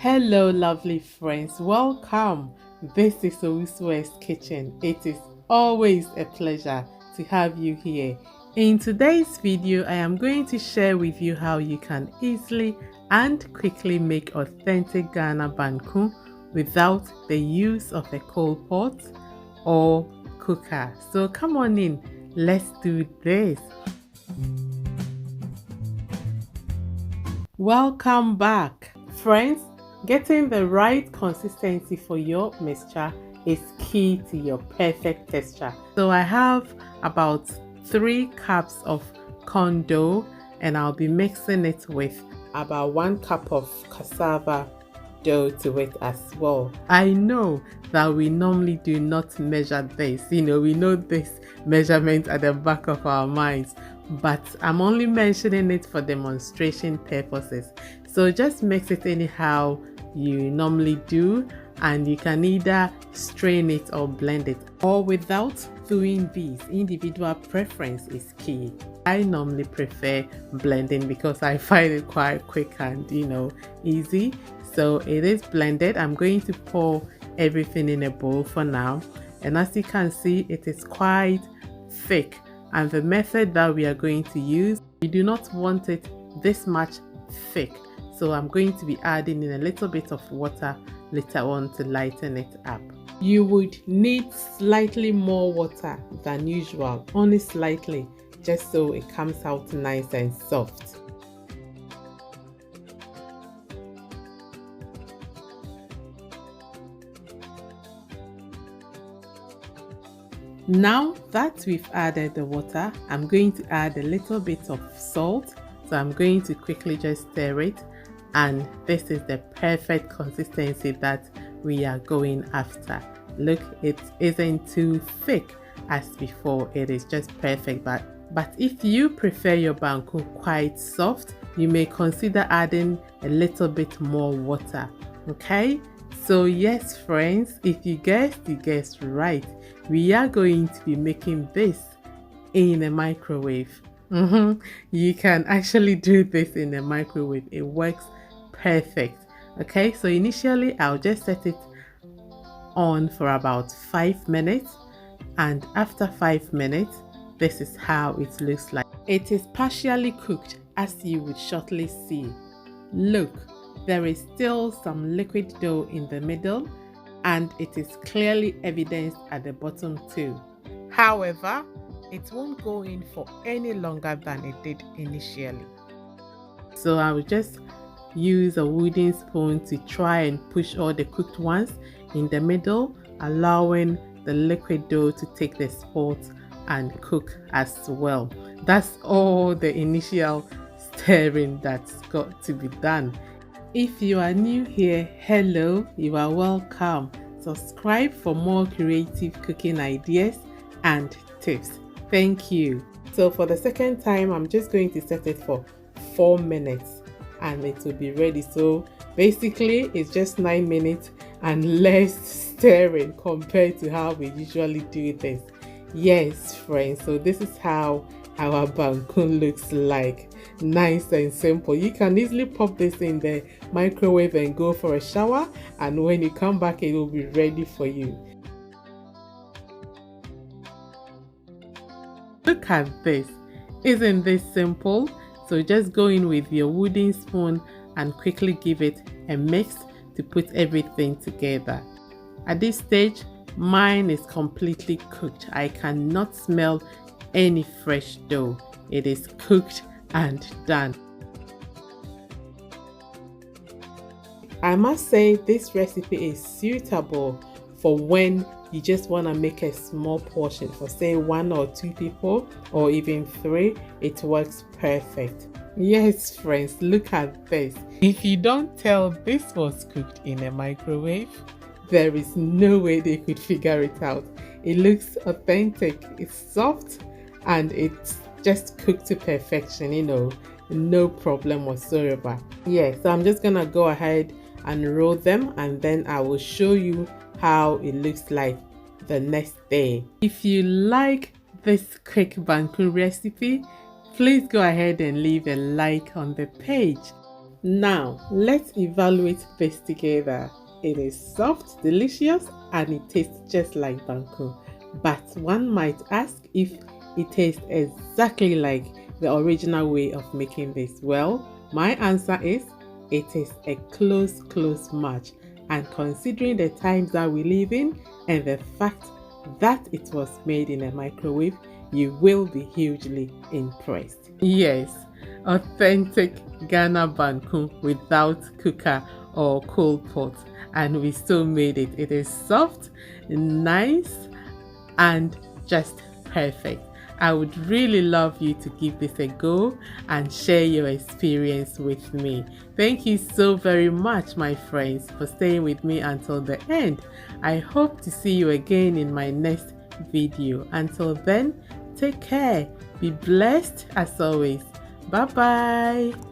Hello lovely friends, welcome. This is Owusuaa's kitchen. It is always a pleasure to have you here. In today's video, I am going to share with you how you can easily and quickly make authentic GhanaBanku without the use of a coal pot or cooker. So come on in, let's do this. Welcome back. Friends, getting the right consistency for your mixture is key to your perfect texture. So I have about 3 cups of corn dough and I'll be mixing it with about 1 cup of cassava dough to it as well. I know that we normally do not measure this, we know this measurement at the back of our minds, but I'm only mentioning it for demonstration purposes. So just mix it anyhow you normally do, and you can either strain it or blend it, or without doing these. Individual preference is key. I normally prefer blending because I find it quite quick and easy. So it is blended. I'm going to pour everything in a bowl for now, and as you can see, it is quite thick, and the method that we are going to use, we do not want it this much thick. So I'm going to be adding in a little bit of water later on to lighten it up. You would need slightly more water than usual, only slightly, just so it comes out nice and soft. Now that we've added the water, I'm going to add a little bit of salt. So I'm going to quickly just stir it, and this is the perfect consistency that we are going after. Look, it isn't too thick as before, it is just perfect. But if you prefer your banku quite soft, you may consider adding a little bit more water. Okay, so yes friends, if you guessed right, we are going to be making this in a microwave. You can actually do this in a microwave, it works perfect. Okay, so initially I'll just set it on for about 5 minutes, and after 5 minutes, this is how it looks like. It is partially cooked, as you would shortly see. Look, there is still some liquid dough in the middle, and it is clearly evidenced at the bottom too. However, it won't go in for any longer than it did initially. So I will just use a wooden spoon to try and push all the cooked ones in the middle, allowing the liquid dough to take the spot and cook as well. That's all the initial stirring that's got to be done. If you are new here, hello, you are welcome. Subscribe for more creative cooking ideas and tips. Thank you. So for the second time, I'm just going to set it for 4 minutes and it will be ready. So basically it's just 9 minutes and less stirring compared to how we usually do this. Yes friends, so this is how our banku looks like. Nice and simple. You can easily pop this in the microwave and go for a shower, and when you come back it will be ready for you. Look at this. Isn't this simple? So just go in with your wooden spoon and quickly give it a mix to put everything together. At this stage, mine is completely cooked. I cannot smell any fresh dough. It is cooked and done. I must say this recipe is suitable for when you just want to make a small portion for say 1 or 2 people, or even 3. It works perfect. Yes friends, look at this. If you don't tell this was cooked in a microwave, there is no way they could figure it out. It looks authentic, it's soft, and it's just cooked to perfection, no problem whatsoever. So I'm just gonna go ahead and roll them, and then I will show you how it looks like the next day. If you like this quick banku recipe, please go ahead and leave a like on the page. Now, let's evaluate this together. It is soft, delicious, and it tastes just like Banku. But one might ask if it tastes exactly like the original way of making this. Well, my answer is it is a close match. And considering the times that we live in and the fact that it was made in a microwave, you will be hugely impressed. Yes, authentic GhanaBanku without cooker or coal pot, and we still made it. It is soft, nice, and just perfect. I would really love you to give this a go and share your experience with me. Thank you so very much, my friends, for staying with me until the end. I hope to see you again in my next video. Until then, take care. Be blessed as always. Bye bye.